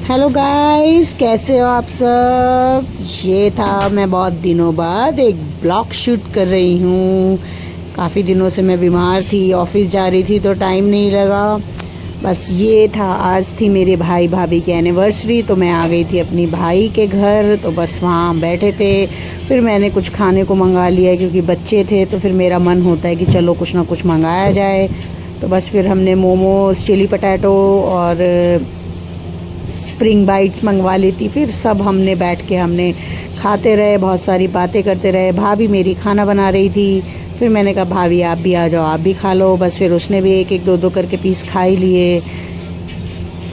Hello guys, कैसे हो आप सब। ये था, मैं बहुत दिनों बाद एक ब्लॉग शूट कर रही हूँ। काफ़ी दिनों से मैं बीमार थी, ऑफिस जा रही थी तो टाइम नहीं लगा। बस ये था, आज थी मेरे भाई भाभी की एनिवर्सरी तो मैं आ गई थी अपनी भाई के घर। तो बस वहाँ बैठे थे, फिर मैंने कुछ खाने को मंगा लिया क्योंकि बच्चे थे तो फिर मेरा मन होता है कि चलो कुछ ना कुछ मंगाया जाए। तो बस फिर हमने मोमोज, चिली पटैटो और स्प्रिंग बाइट्स मंगवा ली थी। फिर सब हमने बैठ के हमने खाते रहे, बहुत सारी बातें करते रहे। भाभी मेरी खाना बना रही थी, फिर मैंने कहा भाभी आप भी आ जाओ, आप भी खा लो। बस फिर उसने भी एक एक दो दो करके पीस खा ही लिए।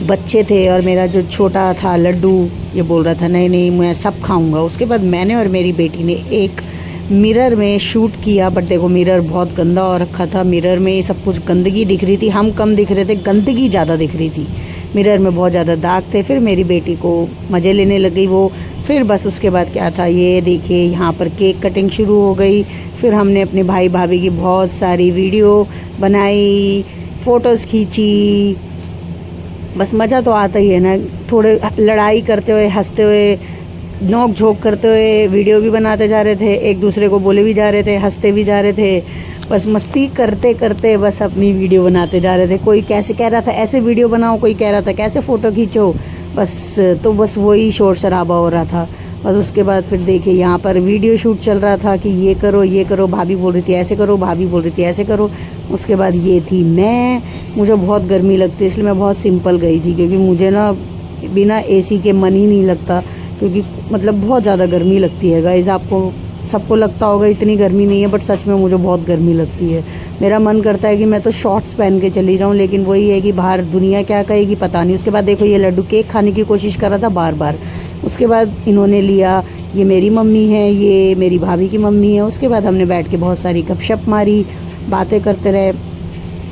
बच्चे थे और मेरा जो छोटा था लड्डू, ये बोल रहा था नहीं नहीं मैं सब खाऊंगा। उसके बाद मैंने और मेरी बेटी ने एक मिरर में शूट किया, बट देखो मिरर बहुत गंदा हो रखा था। मिरर में सब कुछ गंदगी दिख रही थी, हम कम दिख रहे थे, गंदगी ज़्यादा दिख रही थी। मिरर में बहुत ज़्यादा दाग थे। फिर मेरी बेटी को मज़े लेने लग गई वो। फिर बस उसके बाद क्या था, ये देखिए यहाँ पर केक कटिंग शुरू हो गई। फिर हमने अपने भाई भाभी की बहुत सारी वीडियो बनाई, फ़ोटोज़ खींची। बस मज़ा तो आता ही है ना, थोड़े लड़ाई करते हुए, हंसते हुए, नोक झोंक करते हुए वीडियो भी बनाते जा रहे थे, एक दूसरे को बोले भी जा रहे थे, हंसते भी जा रहे थे। बस मस्ती करते करते बस अपनी वीडियो बनाते जा रहे थे। कोई कैसे कह रहा था ऐसे वीडियो बनाओ, कोई कह रहा था कैसे फ़ोटो खींचो। बस वही शोर शराबा हो रहा था। बस उसके बाद फिर देखिए यहाँ पर वीडियो शूट चल रहा था कि ये करो, भाभी बोल रही थी ऐसे करो, भाभी बोल रही थी ऐसे करो। उसके बाद ये थी मैं, मुझे बहुत गर्मी लगती है इसलिए मैं बहुत सिंपल गई थी, क्योंकि मुझे ना बिना एसी के मन ही नहीं लगता, क्योंकि मतलब बहुत ज़्यादा गर्मी लगती है गाइस। आपको सबको लगता होगा इतनी गर्मी नहीं है, बट सच में मुझे बहुत गर्मी लगती है। मेरा मन करता है कि मैं तो शॉर्ट्स पहन के चली जाऊं, लेकिन वही है कि बाहर दुनिया क्या कहेगी पता नहीं। उसके बाद देखो ये लड्डू केक खाने की कोशिश कर रहा था बार बार। उसके बाद इन्होंने लिया, ये मेरी मम्मी है, ये मेरी भाभी की मम्मी है। उसके बाद हमने बैठ के बहुत सारी गपशप मारी, बातें करते रहे।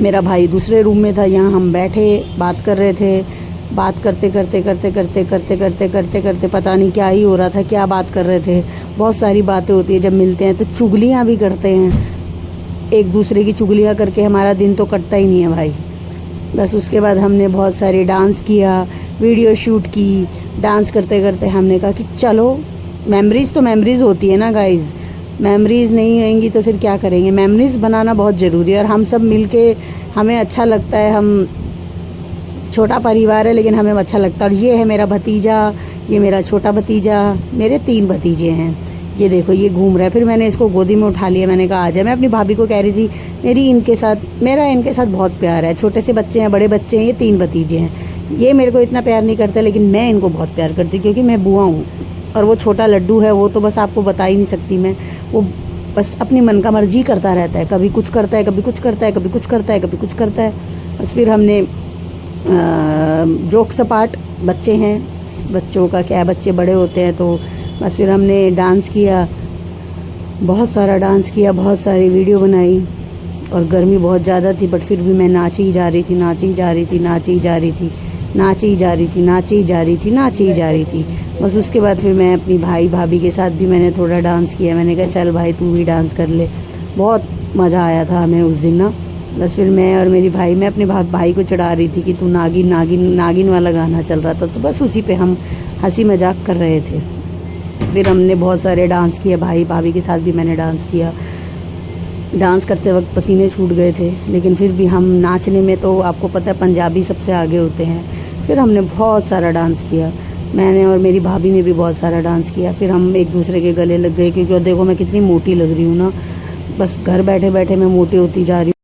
मेरा भाई दूसरे रूम में था, यहाँ हम बैठे बात कर रहे थे। बात करते करते करते करते करते करते करते करते पता नहीं क्या ही हो रहा था, क्या बात कर रहे थे। बहुत सारी बातें होती है जब मिलते हैं, तो चुगलियाँ भी करते हैं, एक दूसरे की चुगलियाँ करके हमारा दिन तो कटता ही नहीं है भाई। बस उसके बाद हमने बहुत सारी डांस किया, वीडियो शूट की। डांस करते करते हमने कहा कि चलो मेमोरीज़ तो मेमोरीज़ होती है ना गाइज़, मेमोरीज़ नहीं होंगी तो फिर क्या करेंगे। मेमोरीज़ बनाना बहुत ज़रूरी है और हम सब मिल के हमें अच्छा लगता है। हम छोटा परिवार है लेकिन हमें अच्छा लगता है। और ये है मेरा भतीजा, ये मेरा छोटा भतीजा, मेरे 3 भतीजे हैं। ये देखो ये घूम रहा है। फिर मैंने इसको गोदी में उठा लिया, मैंने कहा आ जाए। मैं अपनी भाभी को कह रही थी मेरा इनके साथ बहुत प्यार है। छोटे से बच्चे हैं, बड़े बच्चे हैं, ये 3 भतीजे हैं। ये मेरे को इतना प्यार नहीं करते लेकिन मैं इनको बहुत प्यार करती हूँ, क्योंकि मैं बुआ हूँ। और वो छोटा लड्डू है, वो तो बस आपको बता ही नहीं सकती मैं। वो बस अपनी मन का मर्जी करता रहता है, कभी कुछ करता है, कभी कुछ करता है, कभी कुछ करता है, कभी कुछ करता है। बस फिर हमने जोक सपाट, बच्चे हैं, बच्चों का क्या, बच्चे बड़े होते हैं। तो बस फिर हमने डांस किया, बहुत सारा डांस किया, बहुत सारी वीडियो बनाई। और गर्मी बहुत ज़्यादा थी, बट फिर भी मैं नाची ही जा रही थी, नाची ही जा रही थी, नाची ही जा रही थी, नाची ही जा रही थी, नाची ही जा रही थी, नाची ही जा रही थी। बस उसके बाद फिर मैं अपनी भाई भाभी के साथ भी मैंने थोड़ा डांस किया। मैंने कहा चल भाई तू भी डांस कर ले। बहुत मज़ा आया था हमें उस दिन ना। बस फिर मैं और मेरी भाई, मैं अपने भाई को चढ़ा रही थी कि तू नागिन नागिन नागिन वाला गाना चल रहा था, तो बस उसी पे हम हंसी मजाक कर रहे थे। फिर हमने बहुत सारे डांस किए, भाई भाभी के साथ भी मैंने डांस किया। डांस करते वक्त पसीने छूट गए थे, लेकिन फिर भी हम नाचने में तो आपको पता है पंजाबी सबसे आगे होते हैं। फिर हमने बहुत सारा डांस किया, मैंने और मेरी भाभी ने भी बहुत सारा डांस किया। फिर हम एक दूसरे के गले लग गए, क्योंकि और देखो मैं कितनी मोटी लग रही हूँ ना। बस घर बैठे बैठे मैं मोटी होती जा रही हूँ।